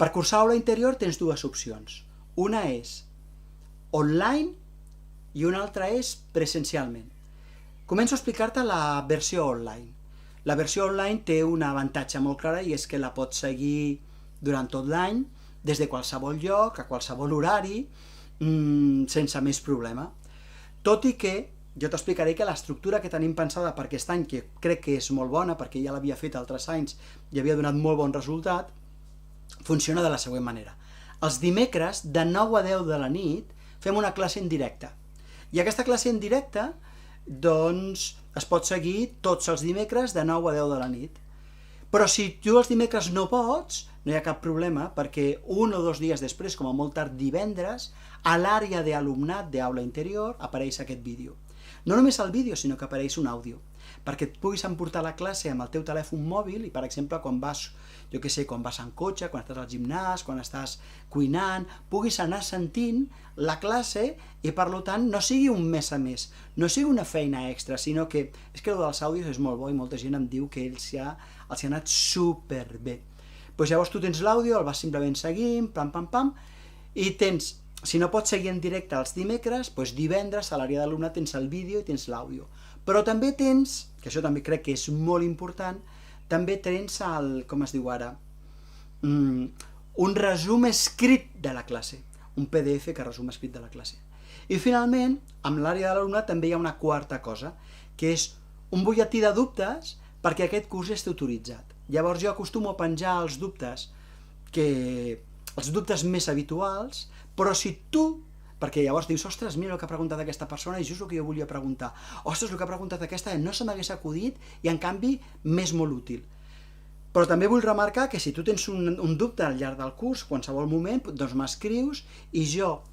Per cursar aula interior tens dues opcions. Una és online i una altra és presencialment. Començo a explicar-te la versió online. La versió online té un avantatge molt clar i és que la pots seguir durant tot l'any, des de qualsevol lloc, a qualsevol horari, sense més problema. Tot i que jo t'explicaré que l'estructura que tenim pensada per aquest any, que crec que és molt bona, perquè ja l'havia fet altres anys i havia donat molt bon resultat, funciona de la següent manera. Els dimecres, de 9 a 10 de la nit, fem una classe en directe. I aquesta classe en directe, doncs, es pot seguir tots els dimecres de 9 a 10 de la nit. Però si tu els dimecres no pots, no hi ha cap problema, perquè 1 o 2 dies després, com a molt tard divendres, a l'àrea d'alumnat d'aula interior apareix aquest vídeo. No només el vídeo, sinó que apareix un àudio, perquè et puguis emportar la classe amb el teu telèfon mòbil i, per exemple, quan vas, jo què sé, quan vas en cotxe, quan estàs al gimnàs, quan estàs cuinant, puguis anar sentint la classe i, per tant, no sigui un mes a més, no sigui una feina extra, sinó que és que el dels àudios és molt bo i molta gent em diu que els hi ha anat superbé. Doncs llavors tu tens l'àudio, el vas simplement seguint, pam, pam, pam, i tens, si no pots seguir en directe els dimecres, doncs divendres a l'àrea d'alumnat tens el vídeo i tens l'àudio. Però també tens, que això també crec que és molt important, també tens el, com es diu ara, un resum escrit de la classe, un PDF que resum escrit de la classe. I finalment, amb l'àrea de l'alumnat també hi ha una quarta cosa, que és un butlletí de dubtes perquè aquest curs és tutoritzat. Llavors jo acostumo a penjar els dubtes més habituals, però si tu, perquè llavors dius, ostres, mira el que ha preguntat aquesta persona i just el que jo volia preguntar, ostres, el que ha preguntat aquesta no se m'hagués acudit i en canvi m'és molt útil. Però també vull remarcar que si tu tens un dubte al llarg del curs, qualsevol moment, doncs m'escrius i jo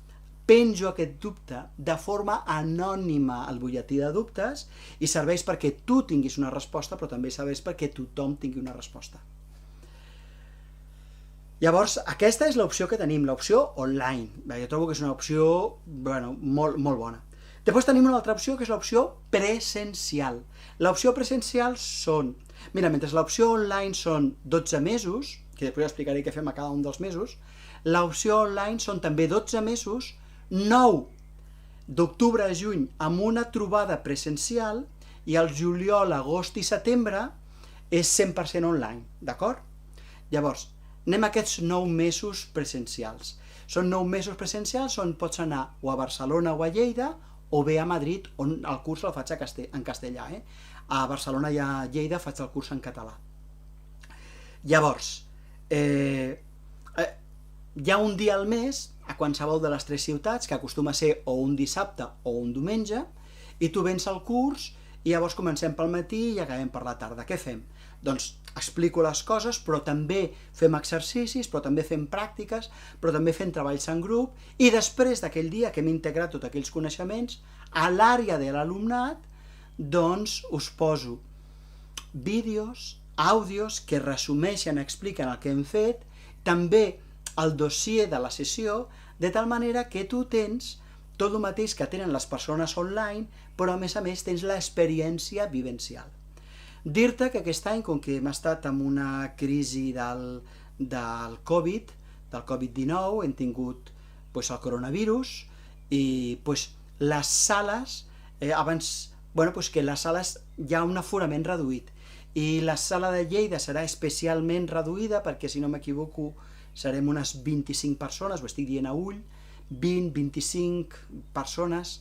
penjo aquest dubte de forma anònima al butlletí de dubtes i serveix perquè tu tinguis una resposta, però també serveix perquè tothom tingui una resposta. Llavors, aquesta és l'opció que tenim, l'opció online. Jo trobo que és una opció molt bona. Després tenim una altra opció, que és l'opció presencial. L'opció presencial són... Mira, mentre l'opció online són 12 mesos, que després explicaré què fem a cada un dels mesos, l'opció online són també 12 mesos, 9 d'octubre a juny amb una trobada presencial i el juliol, agost i setembre és 100% online, d'acord? Llavors, anem a aquests 9 mesos presencials. Són 9 mesos presencials on pots anar o a Barcelona o a Lleida o bé a Madrid, on el curs el faig en castellà. A Barcelona i a Lleida faig el curs en català. Llavors, hi ha un dia al mes a qualsevol de les 3 ciutats, que acostuma a ser o un dissabte o un diumenge, i tu vens al curs i llavors comencem pel matí i acabem per la tarda. Què fem? Doncs explico les coses, però també fem exercicis, però també fem pràctiques, però també fem treballs en grup, i després d'aquell dia que hem integrat tots aquells coneixements, a l'àrea de l'alumnat, doncs us poso vídeos, àudios que resumeixen, expliquen el que hem fet, també el dossier de la sessió, de tal manera que tu tens tot el mateix que tenen les persones online, però a més tens l'experiència vivencial. Dir-te que aquest any, com que hem estat en una crisi del Covid-19, hem tingut el coronavirus i les sales, que les sales hi ha un aforament reduït i la sala de Lleida serà especialment reduïda perquè, si no m'equivoco, serem unes 25 persones, ho estic dient a ull, 20-25 persones,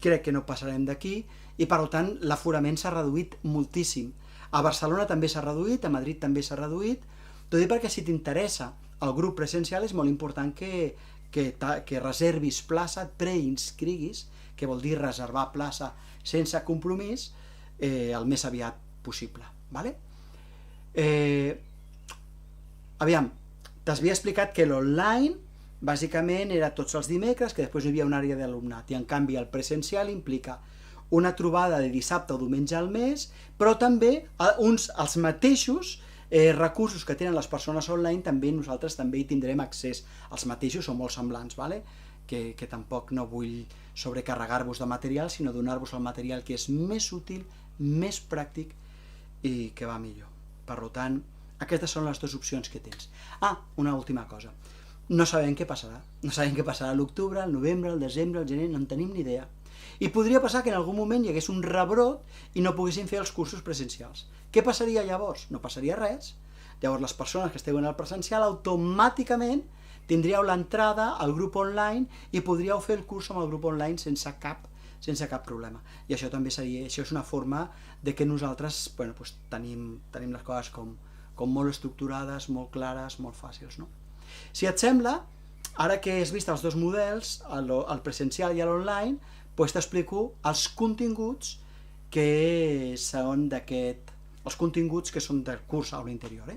crec que no passarem d'aquí, i per tant l'aforament s'ha reduït moltíssim. A Barcelona també s'ha reduït, a Madrid també s'ha reduït, tot i perquè si t'interessa el grup presencial és molt important que reservis plaça, et preinscriguis, que vol dir reservar plaça sense compromís, el més aviat possible. Aviam, t'havia explicat que l'online bàsicament era tots els dimecres, que després hi havia una àrea d'alumnat, i en canvi el presencial implica una trobada de dissabte o diumenge al mes, però també els mateixos recursos que tenen les persones online, nosaltres també hi tindrem accés. Els mateixos són molt semblants, que tampoc no vull sobrecarregar-vos de material, sinó donar-vos el material que és més útil, més pràctic i que va millor. Per tant, Aquestes són les dues opcions que tens. Una última cosa. No sabem què passarà. No sabem què passarà a l'octubre, al novembre, al desembre, al gener, no en tenim ni idea. I podria passar que en algun moment hi hagués un rebrot i no poguessin fer els cursos presencials. Què passaria llavors? No passaria res. Llavors les persones que esteu en el presencial automàticament tindríeu l'entrada al grup online i podríeu fer el curs amb el grup online sense cap problema. I això també això és una forma de que nosaltres tenim les coses com molt estructurades, molt clares, molt fàcils, no? Si et sembla, ara que has vist els dos models, el presencial i l'online, t'explico els continguts que són del curs Aula Interior.